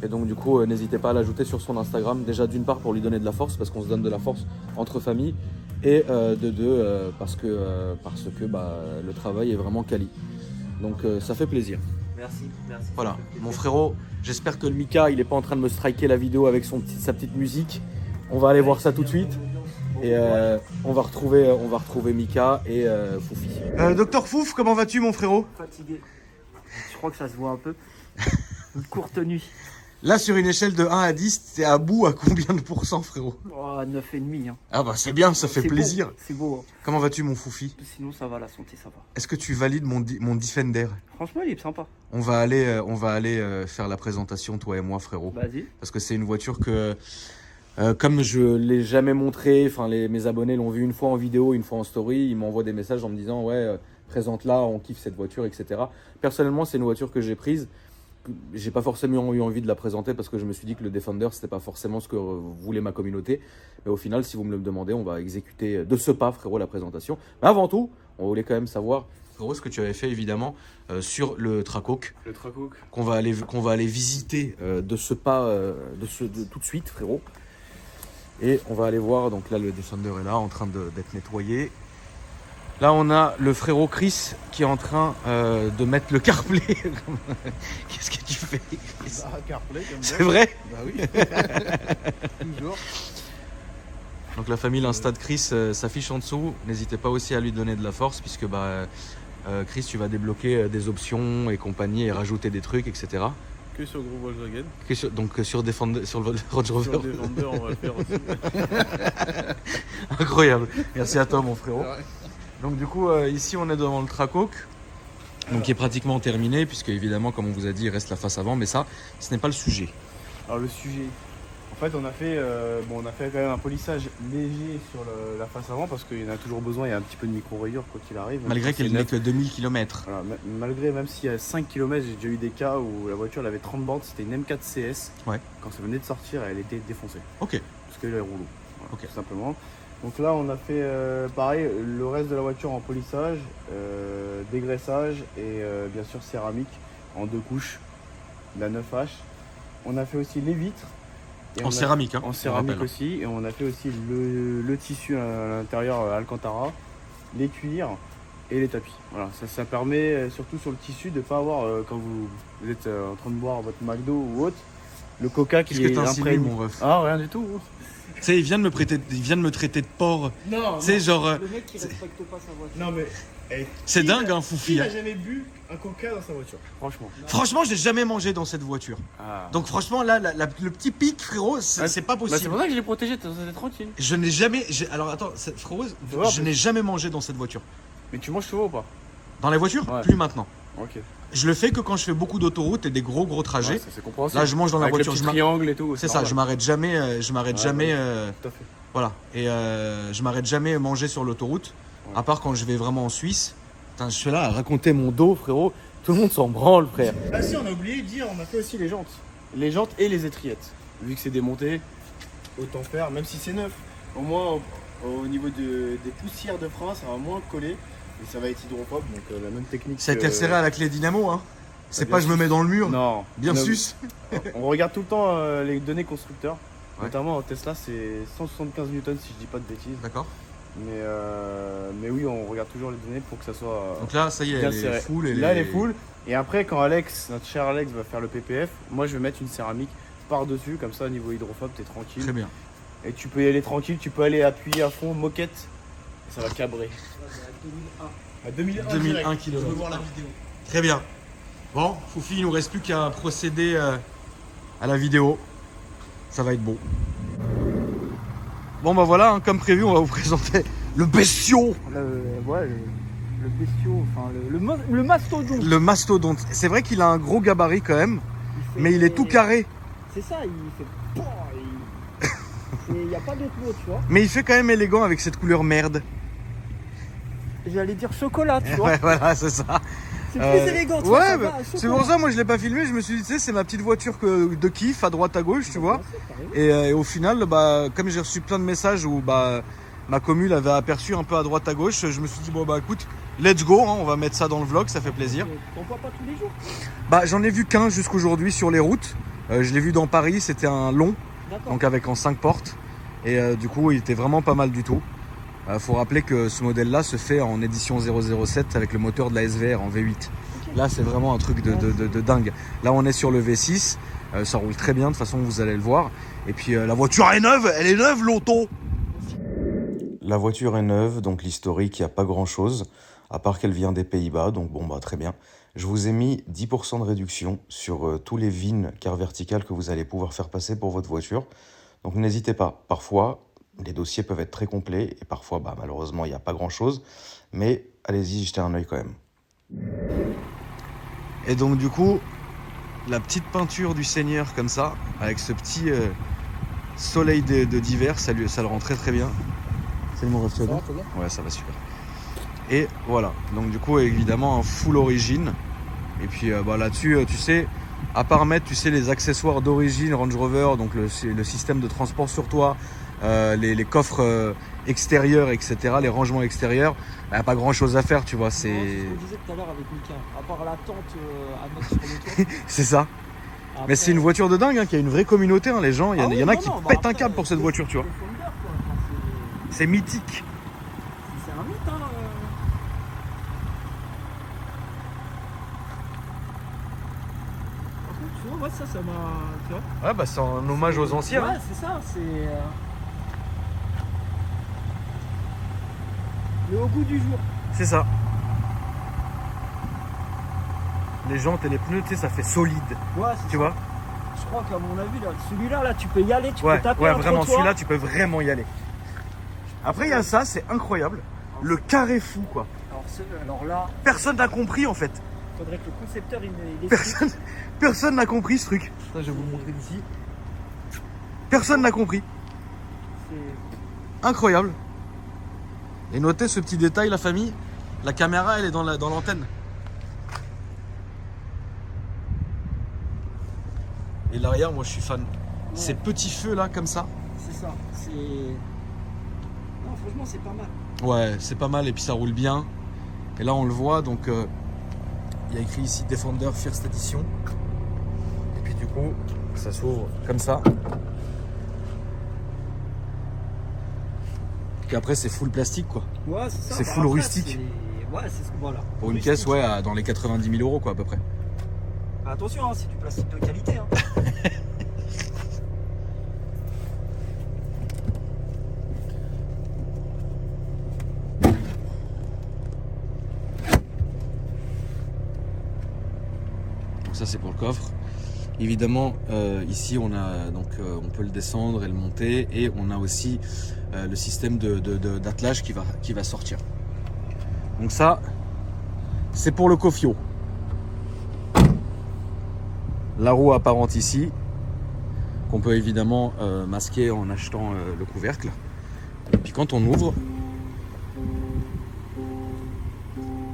Speaker 1: Et donc, du coup, n'hésitez pas à l'ajouter sur son Instagram. Déjà, d'une part, pour lui donner de la force, parce qu'on se donne de la force entre familles. Et de deux, parce que bah, le travail est vraiment quali. Donc, ça fait plaisir.
Speaker 5: Merci.
Speaker 1: Voilà, mon frérot, j'espère que le Mika, il est pas en train de me striker la vidéo avec sa petite musique. On va aller voir ça tout de suite. Et on va retrouver Mika et Foufi.
Speaker 4: Docteur Fouf, comment vas-tu mon frérot?
Speaker 5: Fatigué. Je crois que ça se voit un peu. Une courte nuit.
Speaker 4: Là sur une échelle de 1 à 10, t'es à bout à combien de pourcents frérot?
Speaker 5: Oh, 9,5. Hein.
Speaker 4: Ah bah c'est bien, ça fait
Speaker 5: C'est
Speaker 4: plaisir.
Speaker 5: beau, c'est beau. Hein.
Speaker 4: Comment vas-tu mon Foufi?
Speaker 5: Sinon, ça va, la santé, ça va.
Speaker 4: Est-ce que tu valides mon Defender?
Speaker 5: Franchement, il est sympa.
Speaker 4: On va aller faire la présentation toi et moi frérot.
Speaker 5: Vas-y.
Speaker 4: Parce que c'est une voiture que...
Speaker 1: Comme je l'ai jamais montré, enfin mes abonnés l'ont vu une fois en vidéo, une fois en story, ils m'envoient des messages en me disant ouais, présente-la, on kiffe cette voiture, etc. Personnellement, c'est une voiture que j'ai prise. J'ai pas forcément eu envie de la présenter parce que je me suis dit que le Defender c'était pas forcément ce que voulait ma communauté. Mais au final, si vous me le demandez, on va exécuter de ce pas, frérot, la présentation. Mais avant tout, on voulait quand même savoir, frérot, ce que tu avais fait évidemment sur le Tracoq.
Speaker 2: Le Tracoq.
Speaker 1: Qu'on va aller visiter de ce pas, tout de suite, frérot. Et on va aller voir, donc là le Defender est là en train d'être nettoyé. Là on a le frérot Chris qui est en train de mettre le CarPlay. Qu'est-ce que tu fais Chris?
Speaker 3: Ah, CarPlay, comme
Speaker 1: C'est vrai?
Speaker 3: Bah oui. Toujours.
Speaker 1: Donc la famille l'Insta de Chris s'affiche en dessous. N'hésitez pas aussi à lui donner de la force puisque Chris tu vas débloquer des options et compagnie et rajouter des trucs, etc.
Speaker 2: Que sur le groupe Volkswagen.
Speaker 1: Donc sur le Range Rover.
Speaker 2: Sur Defender, on va le faire aussi.
Speaker 1: Incroyable. Merci à toi mon frérot.
Speaker 3: Ouais.
Speaker 1: Donc du coup ici on est devant le Tracoq. Donc qui est pratiquement terminé puisque évidemment comme on vous a dit il reste la face avant, mais ça ce n'est pas le sujet.
Speaker 5: Alors, le sujet,
Speaker 3: En fait, on a fait quand même un polissage léger sur la face avant parce qu'il y en a toujours besoin. Il y a un petit peu de micro-rayures quoi qu'il arrive.
Speaker 4: Malgré qu'elle n'est que 2000 km.
Speaker 3: Voilà, malgré, même s'il y a 5 km, j'ai déjà eu des cas où la voiture elle avait 30 bandes. C'était une M4 CS.
Speaker 4: Ouais.
Speaker 3: Quand ça venait de sortir, elle était défoncée.
Speaker 4: Ok.
Speaker 3: Parce qu'elle est rouleau. Voilà,
Speaker 4: Ok.
Speaker 3: tout simplement. Donc là, on a fait pareil, le reste de la voiture en polissage, dégraissage et bien sûr céramique en 2 couches, la 9H. On a fait aussi les vitres. Et
Speaker 4: En céramique, hein.
Speaker 3: En céramique aussi. Et on a fait aussi le tissu à l'intérieur Alcantara, les cuirs et les tapis. Voilà, ça permet surtout sur le tissu de ne pas avoir, quand vous êtes en train de boire votre McDo ou autre, le coca qui
Speaker 4: Qu'est-ce que
Speaker 3: est
Speaker 4: t'insinues,
Speaker 3: imprégné.
Speaker 4: mon ref?
Speaker 3: Ah, rien du tout.
Speaker 4: Tu sais, il vient de me traiter de porc.
Speaker 3: Non,
Speaker 4: Tu sais, genre.
Speaker 5: Le mec qui respecte pas sa voiture.
Speaker 3: non mais...
Speaker 4: C'est
Speaker 3: Qui
Speaker 4: dingue,
Speaker 3: n'a-
Speaker 4: hein, Foufi.
Speaker 3: Qui
Speaker 4: hein.
Speaker 3: n'a jamais bu un coca dans sa voiture? Franchement.
Speaker 4: Franchement, j'ai jamais mangé dans cette voiture.
Speaker 3: Ah.
Speaker 4: Donc, franchement, là, le petit pic, frérot, c'est
Speaker 3: Ouais,
Speaker 4: c'est pas
Speaker 3: Bah, c'est
Speaker 4: possible.
Speaker 3: pour ça que je l'ai protégé, t'es tranquille.
Speaker 4: Je n'ai jamais. Alors, attends, frérot,
Speaker 3: voir,
Speaker 4: je n'ai jamais mangé dans cette voiture.
Speaker 3: Mais tu manges souvent ou pas?
Speaker 4: Dans les voitures,
Speaker 3: Ouais.
Speaker 4: plus maintenant.
Speaker 3: Ok.
Speaker 4: Je le fais que quand je fais beaucoup d'autoroutes et des gros trajets.
Speaker 3: Ouais, ça, c'est compréhensible.
Speaker 4: Là, je mange dans la
Speaker 3: Avec
Speaker 4: voiture.
Speaker 3: le
Speaker 4: je
Speaker 3: petit
Speaker 4: m'a-
Speaker 3: triangle et tout.
Speaker 4: C'est ça,
Speaker 3: normal.
Speaker 4: je m'arrête jamais.
Speaker 3: Tout à fait.
Speaker 4: Voilà. Et je m'arrête jamais manger sur l'autoroute.
Speaker 3: Ouais.
Speaker 4: À part quand je vais vraiment en Suisse.
Speaker 1: Putain, je suis là à raconter mon dos, frérot. Tout le monde s'en branle, frère.
Speaker 3: Ah si, on a oublié de dire, on a fait aussi les jantes. Les jantes et les étrillettes. Vu que c'est démonté, autant faire, même si c'est neuf. Au moins, au niveau des poussières de frein, ça va moins coller. Et ça va être hydrophobe, donc la même technique.
Speaker 4: Ça a été resserré à la clé dynamo, hein. C'est
Speaker 3: bien
Speaker 4: pas je me
Speaker 3: sûr.
Speaker 4: mets dans le mur.
Speaker 3: Non.
Speaker 4: Bien
Speaker 3: on a-
Speaker 4: sus.
Speaker 3: On regarde tout le temps les données constructeurs.
Speaker 4: Ouais.
Speaker 3: Notamment Tesla, c'est 175 newtons si je dis pas de bêtises.
Speaker 4: D'accord.
Speaker 3: Mais oui, on regarde toujours les données pour que ça soit
Speaker 4: Donc là, ça y est,
Speaker 3: bien
Speaker 4: elle est
Speaker 3: serré.
Speaker 4: full.
Speaker 3: Là, elle est full. Et après, quand Alex, notre cher Alex, va faire le PPF, moi je vais mettre une céramique par-dessus, comme ça, niveau hydrophobe, t'es tranquille.
Speaker 4: Très bien.
Speaker 3: Et tu peux y aller tranquille, tu peux aller appuyer à fond, moquette, et ça va cabrer. À 2001.
Speaker 4: 2001 kg.
Speaker 3: Je veux voir la vidéo.
Speaker 4: Très bien. Bon, Foufi, il nous reste plus qu'à procéder à la vidéo. Ça va être beau. Bon, bah voilà, hein, comme prévu, on va vous présenter le bestiau.
Speaker 5: Le bestiau, enfin le mastodonte.
Speaker 4: Le mastodonte. C'est vrai qu'il a un gros gabarit quand même, mais il est tout carré.
Speaker 5: C'est ça, il fait. Il n'y a pas d'autre mot, tu vois.
Speaker 4: Mais il fait quand même élégant avec cette couleur merde.
Speaker 5: J'allais dire chocolat, tu vois.
Speaker 4: Ouais, voilà, c'est ça.
Speaker 5: C'est plus élégant, tu vois.
Speaker 4: Ouais,
Speaker 5: ça
Speaker 4: bah,
Speaker 5: va,
Speaker 4: c'est
Speaker 5: chocolat.
Speaker 4: pour ça, moi je l'ai pas filmé. Je me suis dit, tu sais, c'est ma petite voiture de kiff à droite à gauche, tu vois. Et au final, bah, comme j'ai reçu plein de messages où bah, ma commune avait aperçu un peu à droite à gauche, je me suis dit, bon, bah écoute, let's go, hein, on va mettre ça dans le vlog, ça fait plaisir.
Speaker 5: T'en vois pas tous les jours.
Speaker 4: Bah, j'en ai vu qu'un jusqu'aujourd'hui sur les routes. Je l'ai vu dans Paris, c'était un long,
Speaker 5: D'accord.
Speaker 4: donc avec en 5 portes. Et du coup, il était vraiment pas mal du tout. Faut rappeler que ce modèle-là se fait en édition 007 avec le moteur de la SVR en V8. Là, c'est vraiment un truc de dingue. Là, on est sur le V6. Ça roule très bien, de toute façon, vous allez le voir. Et puis, la voiture est neuve, elle est neuve, l'auto.
Speaker 1: La voiture est neuve, donc l'historique, il n'y a pas grand-chose, à part qu'elle vient des Pays-Bas, donc bon, bah très bien. Je vous ai mis 10% de réduction sur tous les VIN car verticales que vous allez pouvoir faire passer pour votre voiture. Donc n'hésitez pas, parfois les dossiers peuvent être très complets et parfois bah, malheureusement il n'y a pas grand-chose, mais allez-y, jetez un œil quand même.
Speaker 4: Et donc, du coup, la petite peinture du Seigneur, comme ça, avec ce petit soleil d'hiver, ça le rend très très bien. C'est le mot ref, ouais, ça va super. Et voilà, donc du coup, évidemment, un full origine. Et puis bah, là-dessus, tu sais, à part mettre, tu sais, les accessoires d'origine Range Rover, donc le système de transport sur toi, les coffres extérieurs, etc., les rangements extérieurs, il n'y a pas grand-chose à faire, tu vois, c'est...
Speaker 5: C'est ce qu'on disait tout à l'heure avec Mika. À part la tente à mettre sur le toit.
Speaker 4: c'est ça.
Speaker 5: Après,
Speaker 4: Mais c'est une voiture de dingue, hein, qui a une vraie communauté, hein, les gens, il y en a
Speaker 5: non,
Speaker 4: qui
Speaker 5: non, bah
Speaker 4: pètent un
Speaker 5: après,
Speaker 4: câble pour cette voiture, tu vois.
Speaker 5: le Founder, quoi. Enfin,
Speaker 4: C'est mythique.
Speaker 5: c'est un mythe, hein. Par contre, tu vois, moi, ça m'a. Tu vois.
Speaker 4: Ouais, bah c'est un hommage aux anciens.
Speaker 5: Ouais,
Speaker 4: hein.
Speaker 5: c'est ça, c'est. Le au goût du jour.
Speaker 4: C'est ça. Les jantes et les pneus, tu sais, ça fait solide,
Speaker 5: Ouais, c'est
Speaker 4: tu
Speaker 5: ça.
Speaker 4: vois.
Speaker 5: Je crois qu'à mon avis, là, celui-là, là, tu peux y aller, tu
Speaker 4: Ouais,
Speaker 5: peux taper
Speaker 4: ouais,
Speaker 5: un
Speaker 4: vraiment,
Speaker 5: trottoir.
Speaker 4: celui-là, tu peux vraiment y aller. Après, il y a ça, c'est incroyable. Le carré fou, quoi.
Speaker 5: Alors là,
Speaker 4: Personne n'a compris, en fait.
Speaker 5: il faudrait que le concepteur il explique.
Speaker 4: Personne n'a compris ce truc.
Speaker 3: Ça, je vais vous le montrer d'ici.
Speaker 4: Personne n'a compris.
Speaker 5: C'est-
Speaker 4: Incroyable. Et notez ce petit détail, la famille. La caméra, elle est dans l'antenne. Et l'arrière, moi, je suis fan. Ces petits feux là, comme ça.
Speaker 5: C'est ça. C'est. Non, franchement, c'est pas mal.
Speaker 4: Ouais, c'est pas mal et puis ça roule bien. Et là, on le voit, donc il y a écrit ici Defender First Edition. Et puis du coup, ça s'ouvre comme ça. Et après, c'est full plastique quoi.
Speaker 5: Ouais, c'est ça.
Speaker 4: C'est
Speaker 5: Bah,
Speaker 4: full
Speaker 5: après,
Speaker 4: rustique.
Speaker 5: Ouais, c'est ce que voilà.
Speaker 4: Pour une
Speaker 5: Rustique.
Speaker 4: caisse, ouais, dans les 90 000 euros quoi, à peu près.
Speaker 5: Attention, hein, c'est du plastique de qualité. Hein.
Speaker 4: Donc ça, c'est pour le coffre. Évidemment, ici, on a on peut le descendre et le monter, et on a aussi le système d'attelage qui va sortir. Donc ça, c'est pour le cofio. La roue apparente ici, qu'on peut évidemment masquer en achetant le couvercle. Et puis quand on ouvre,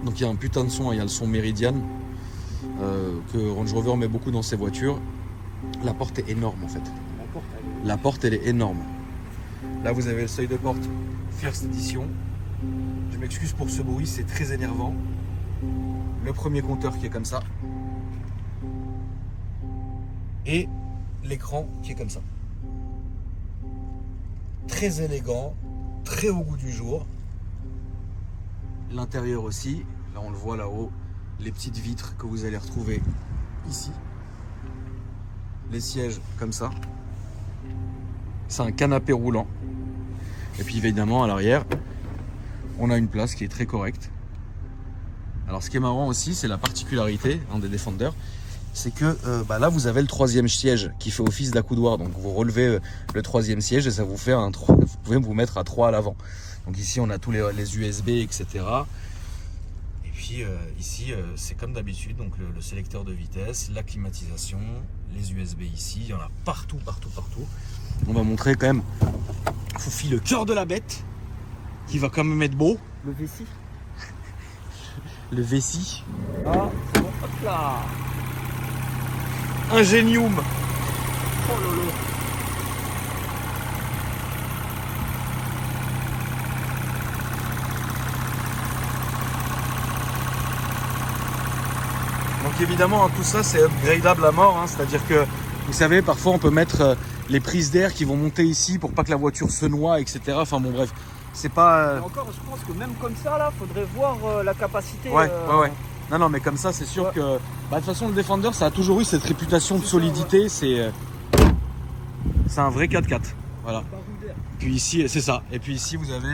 Speaker 4: donc il y a un putain de son, il y a le son Meridian que Range Rover met beaucoup dans ses voitures. La porte est énorme en fait. La porte elle est énorme. Là vous avez le seuil de porte First Edition. Je m'excuse pour ce bruit, c'est très énervant. Le premier compteur qui est comme ça. Et l'écran qui est comme ça. Très élégant, très au goût du jour. L'intérieur aussi, là on le voit là-haut, les petites vitres que vous allez retrouver ici. Les sièges comme ça. C'est un canapé roulant. Et puis évidemment à l'arrière, on a une place qui est très correcte. Alors ce qui est marrant aussi, c'est la particularité des Defender, c'est que là vous avez le troisième siège qui fait office d'accoudoir. Donc vous relevez le troisième siège et ça vous fait un 3. Vous pouvez vous mettre à 3 à l'avant. Donc ici on a tous les USB, etc. Et puis ici c'est comme d'habitude, donc le sélecteur de vitesse, la climatisation, les USB ici, il y en a partout. On va montrer quand même Foufi, le cœur de la bête, qui va quand même être beau.
Speaker 5: Le vessie.
Speaker 4: Le vessie.
Speaker 5: Ah, c'est bon. Hop là.
Speaker 4: Ingenium.
Speaker 5: Oh lolo.
Speaker 4: Donc évidemment, tout ça c'est upgradable à mort, c'est-à-dire que vous savez, parfois on peut mettre les prises d'air qui vont monter ici pour pas que la voiture se noie, etc. Enfin bon bref, c'est pas...
Speaker 5: Et encore, je pense que même comme ça, là, faudrait voir la capacité.
Speaker 4: Ouais. Non, mais comme ça, c'est sûr que... de toute façon, le Defender, ça a toujours eu cette réputation de solidité. C'est un vrai 4x4. Voilà. Puis ici, c'est ça. Et puis ici, vous avez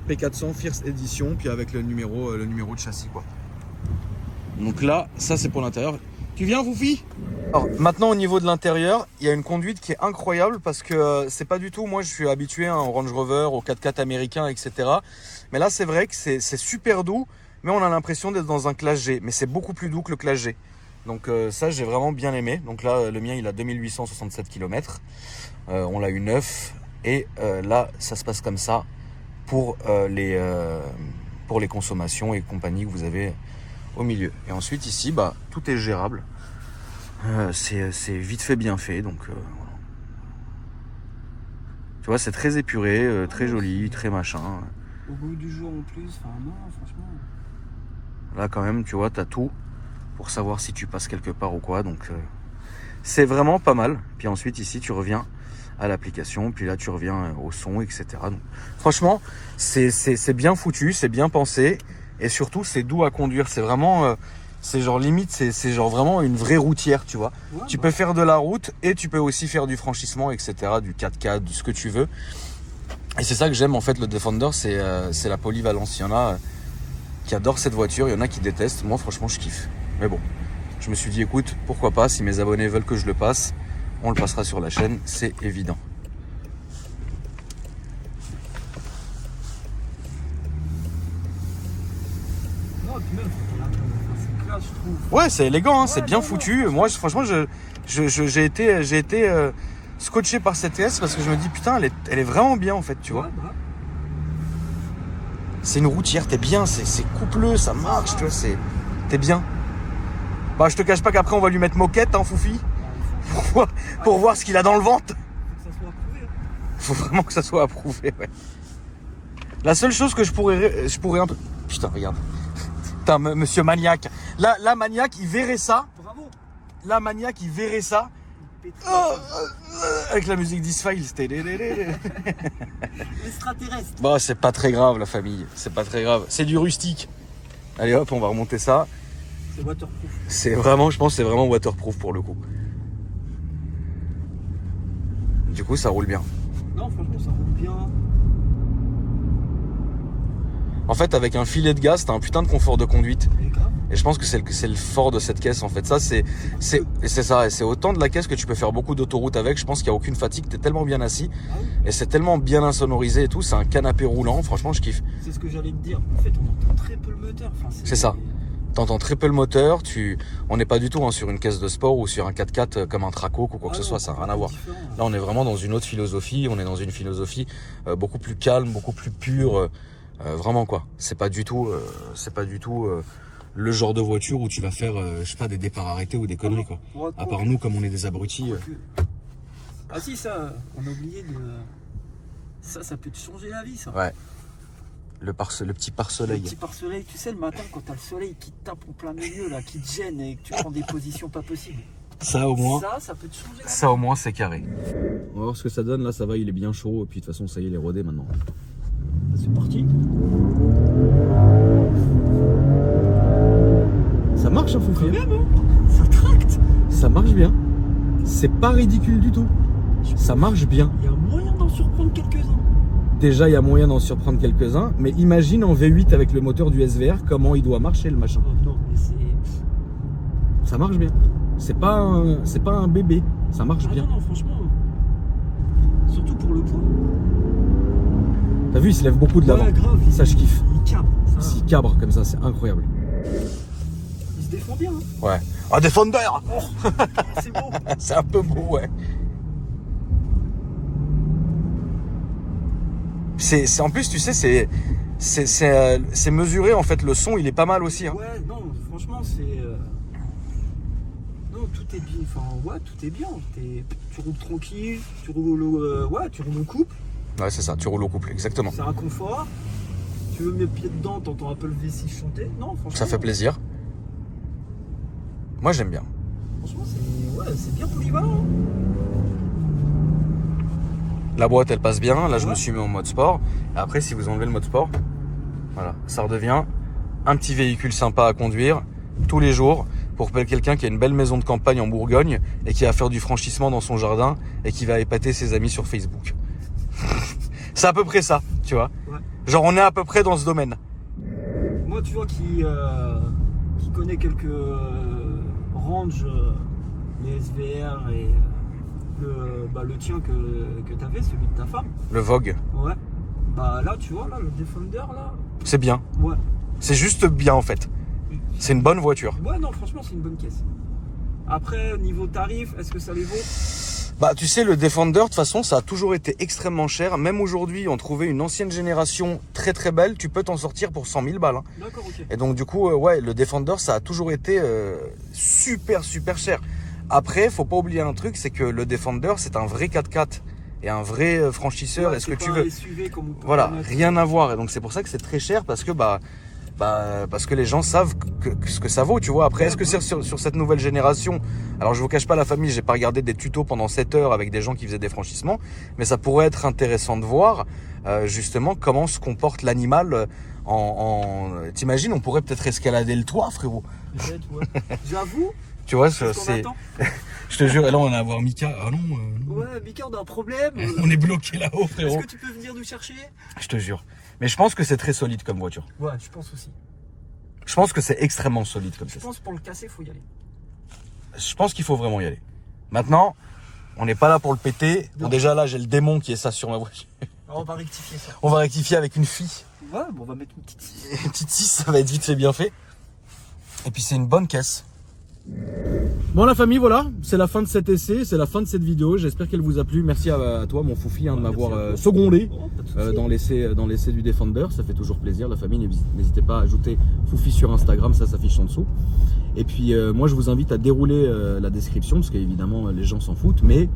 Speaker 4: P400 First Edition, puis avec le numéro de châssis, quoi. Donc là, ça c'est pour l'intérieur. Tu viens, Foufi? Alors maintenant, au niveau de l'intérieur, il y a une conduite qui est incroyable parce que c'est pas du tout... Moi, je suis habitué au Range Rover, au 4x4 américain, etc. Mais là, c'est vrai que c'est super doux. Mais on a l'impression d'être dans un Classe G. Mais c'est beaucoup plus doux que le Classe G. Donc ça, j'ai vraiment bien aimé. Donc là, le mien, il a 2867 km. On l'a eu neuf. Et là, ça se passe comme ça pour les consommations et compagnie que vous avez au milieu. Et ensuite, ici, tout est gérable. C'est vite fait, bien fait. Donc voilà. Tu vois, c'est très épuré, très joli, très machin.
Speaker 5: Au goût du jour en plus. Enfin, non, franchement.
Speaker 4: Là quand même, tu vois, t'as tout pour savoir si tu passes quelque part ou quoi. Donc c'est vraiment pas mal. Puis ensuite ici tu reviens à l'application, puis là tu reviens au son, etc. Donc, franchement, c'est bien foutu, c'est bien pensé, et surtout c'est doux à conduire. C'est vraiment, c'est genre limite, c'est genre vraiment une vraie routière, tu vois.
Speaker 5: Ouais,
Speaker 4: Tu peux faire de la route et tu peux aussi faire du franchissement, etc. Du 4x4, du ce que tu veux. Et c'est ça que j'aime en fait le Defender, c'est la polyvalence. Il y en a qui adorent cette voiture, il y en a qui détestent. Moi franchement je kiffe. Mais bon, je me suis dit écoute, pourquoi pas, si mes abonnés veulent que je le passe, on le passera sur la chaîne, c'est évident.
Speaker 5: Non, puis même, c'est classe, je trouve.
Speaker 4: Ouais, c'est élégant, c'est bien
Speaker 5: non,
Speaker 4: foutu. Moi franchement j'ai été scotché par cette caisse parce que je me dis putain, elle est vraiment bien en fait, tu vois.
Speaker 5: Ouais, bah.
Speaker 4: C'est une routière, t'es bien, c'est coupleux, ça marche, tu vois, t'es bien. Bah, je te cache pas qu'après on va lui mettre moquette, hein, Foufi, pour voir ce qu'il a dans le ventre.
Speaker 5: Faut que ça soit approuvé.
Speaker 4: Faut vraiment que ça soit approuvé, ouais. La seule chose que je pourrais un peu... Putain, regarde. Putain, monsieur maniaque. Là, maniaque, il verrait ça.
Speaker 5: Bravo.
Speaker 4: Là, maniaque, il verrait ça. Avec la musique d'X-Files.
Speaker 5: L'extraterrestre.
Speaker 4: Bon, c'est pas très grave, la famille. C'est pas très grave. C'est du rustique. Allez hop, on va remonter ça.
Speaker 5: C'est waterproof.
Speaker 4: C'est vraiment, je pense, c'est vraiment waterproof pour le coup. Du coup, ça roule bien.
Speaker 5: Non, franchement, ça roule bien.
Speaker 4: En fait, avec un filet de gaz, t'as un putain de confort de conduite.
Speaker 5: Mais grave.
Speaker 4: Et je pense que c'est le fort de cette caisse en fait. Ça c'est ça. Et c'est autant de la caisse que tu peux faire beaucoup d'autoroutes avec. Je pense qu'il n'y a aucune fatigue. T'es tellement bien assis.
Speaker 5: Ah oui.
Speaker 4: Et c'est tellement bien insonorisé et tout. C'est un canapé roulant. Franchement, je kiffe.
Speaker 5: C'est ce que j'allais te dire. En fait, on entend très peu le moteur. Enfin,
Speaker 4: C'est ça. T'entends très peu le moteur. On n'est pas du tout sur une caisse de sport ou sur un 4x4 comme un Traco ou quoi que ce soit. Ça n'a rien à voir. Là, on est vraiment dans une autre philosophie. On est dans une philosophie beaucoup plus calme, beaucoup plus pure. Vraiment quoi. C'est pas du tout le genre de voiture où tu vas faire, je sais pas, des départs arrêtés ou des conneries quoi. À part nous, comme on est des abrutis.
Speaker 5: Ah si, ça, on a oublié de... Ça peut te changer la vie, ça.
Speaker 4: Ouais. Le petit pare-soleil.
Speaker 5: Le petit pare-soleil, tu sais, le matin, quand t'as le soleil qui te tape en plein milieu, là, qui te gêne et que tu prends des positions pas possibles.
Speaker 4: Ça au moins.
Speaker 5: Ça peut te changer la vie.
Speaker 4: Ça au moins, c'est carré.
Speaker 1: On va voir ce que ça donne. Là, ça va, il est bien chaud. Et puis de toute façon, ça y est, il est rodé maintenant.
Speaker 5: C'est parti.
Speaker 1: Ça marche, hein, Foufi.
Speaker 5: Quand même, hein. Ça tracte.
Speaker 1: Ça marche bien. C'est pas ridicule du tout. Ça marche bien.
Speaker 5: Il y a moyen d'en surprendre quelques-uns.
Speaker 1: Déjà, il y a moyen d'en surprendre quelques-uns. Mais imagine en V8 avec le moteur du SVR, comment il doit marcher le machin.
Speaker 5: Oh non, mais c'est...
Speaker 1: Ça marche bien. C'est pas un bébé. Ça marche
Speaker 5: Ah
Speaker 1: bien.
Speaker 5: non, franchement. Surtout pour le poids.
Speaker 1: T'as vu, il se lève beaucoup de l'avant.
Speaker 5: Ouais, grave.
Speaker 1: Ça, je kiffe.
Speaker 5: Il cabre. Ça,
Speaker 1: S'il cabre comme ça, c'est incroyable.
Speaker 5: il se défend bien. Hein.
Speaker 4: Ouais. Ah, Defender.
Speaker 5: C'est beau.
Speaker 4: C'est un peu beau, ouais. C'est en plus, tu sais, c'est mesuré en fait. Le son, il est pas mal aussi. Hein.
Speaker 5: Ouais, non, franchement, c'est... Non, tout est bien. Enfin, ouais, tout est bien. Tu roules tranquille, tu roules au couple.
Speaker 4: Ouais, c'est ça. Tu roules au couple, exactement.
Speaker 5: C'est un confort. Tu veux mettre pied dedans, t'entends un peu le V6 chanter. Non, franchement.
Speaker 4: Ça fait plaisir. Moi, j'aime bien.
Speaker 5: Franchement, c'est bien polyvalent. Hein.
Speaker 4: La boîte, elle passe bien. Là, je
Speaker 5: Ouais.
Speaker 4: me suis mis en mode sport. Et après, si vous enlevez le mode sport, voilà, ça redevient un petit véhicule sympa à conduire tous les jours pour quelqu'un qui a une belle maison de campagne en Bourgogne et qui va faire du franchissement dans son jardin et qui va épater ses amis sur Facebook. C'est à peu près ça, tu vois.
Speaker 5: Ouais.
Speaker 4: Genre, on est à peu près dans ce domaine.
Speaker 5: Moi, tu vois, qui connaît quelques ranges, les SVR et le tien que t'avais, celui de ta femme.
Speaker 4: Le Vogue,
Speaker 5: Ouais. Bah là, tu vois, là, le Defender, là.
Speaker 4: c'est bien.
Speaker 5: Ouais.
Speaker 4: C'est juste bien, en fait. C'est une bonne voiture.
Speaker 5: Ouais, non, franchement, c'est une bonne caisse. Après, niveau tarif, est-ce que ça les vaut?
Speaker 4: Bah, tu sais, le Defender, de toute façon, ça a toujours été extrêmement cher. Même aujourd'hui, on trouvait une ancienne génération très très belle. Tu peux t'en sortir pour 100 000 balles. Hein.
Speaker 5: D'accord, ok.
Speaker 4: Et donc, du coup, ouais, le Defender, ça a toujours été super cher. Après, faut pas oublier un truc, c'est que le Defender, c'est un vrai 4x4 et un vrai franchisseur.
Speaker 5: Ouais,
Speaker 4: Est-ce que
Speaker 5: c'est
Speaker 4: tu
Speaker 5: pas
Speaker 4: veux?
Speaker 5: un SUV comme on peut
Speaker 4: Voilà,
Speaker 5: connaître.
Speaker 4: rien à voir. Et donc, c'est pour ça que c'est très cher parce que parce que les gens savent ce que ça vaut, tu vois. Après, est-ce que c'est sur cette nouvelle génération? Alors, je vous cache pas, la famille, j'ai pas regardé des tutos pendant 7 heures avec des gens qui faisaient des franchissements, mais ça pourrait être intéressant de voir justement comment se comporte l'animal T'imagines, on pourrait peut-être escalader le toit, frérot.
Speaker 5: Peut-être, ouais. J'avoue,
Speaker 4: Tu vois,
Speaker 5: qu'est-ce qu'on
Speaker 4: c'est...
Speaker 5: attend?
Speaker 4: Je te jure, et là, on va avoir Mika. Ah non,
Speaker 5: Ouais, Mika, on a un problème.
Speaker 4: on est bloqué là-haut,
Speaker 5: Est-ce
Speaker 4: frérot.
Speaker 5: que tu peux venir nous chercher?
Speaker 4: Je te jure. Mais je pense que c'est très solide comme voiture.
Speaker 5: Ouais, je pense aussi.
Speaker 4: Je pense que c'est extrêmement solide comme
Speaker 5: Je
Speaker 4: ça.
Speaker 5: pense pour le casser, faut y aller.
Speaker 4: Je pense qu'il faut vraiment y aller. Maintenant, on n'est pas là pour le péter. Bon, déjà là, j'ai le démon qui est ça sur ma voiture.
Speaker 5: Alors, on va rectifier ça.
Speaker 4: On va rectifier avec une fille.
Speaker 5: Ouais, bon, on va mettre une petite...
Speaker 4: Une petite 6, ça va être vite fait, bien fait. Et puis c'est une bonne caisse.
Speaker 1: Bon la famille, voilà, c'est la fin de cet essai, c'est la fin de cette vidéo. J'espère qu'elle vous a plu. Merci à toi mon Foufi de m'avoir secondé dans l'essai du Defender. Ça fait toujours plaisir. La famille, n'hésitez pas à ajouter Foufi sur Instagram, ça s'affiche en dessous. Et puis moi je vous invite à dérouler la description parce qu'évidemment les gens s'en foutent, mais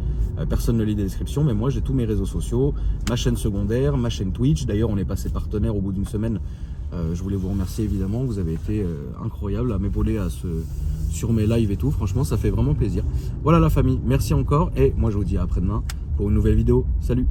Speaker 1: personne ne lit les descriptions. Mais moi j'ai tous mes réseaux sociaux, ma chaîne secondaire, ma chaîne Twitch. D'ailleurs on est passé partenaire au bout d'une semaine. Je voulais vous remercier évidemment, vous avez été incroyable à m'épauler sur mes lives et tout. Franchement ça fait vraiment plaisir. Voilà la famille, merci encore et moi je vous dis à après-demain pour une nouvelle vidéo. Salut!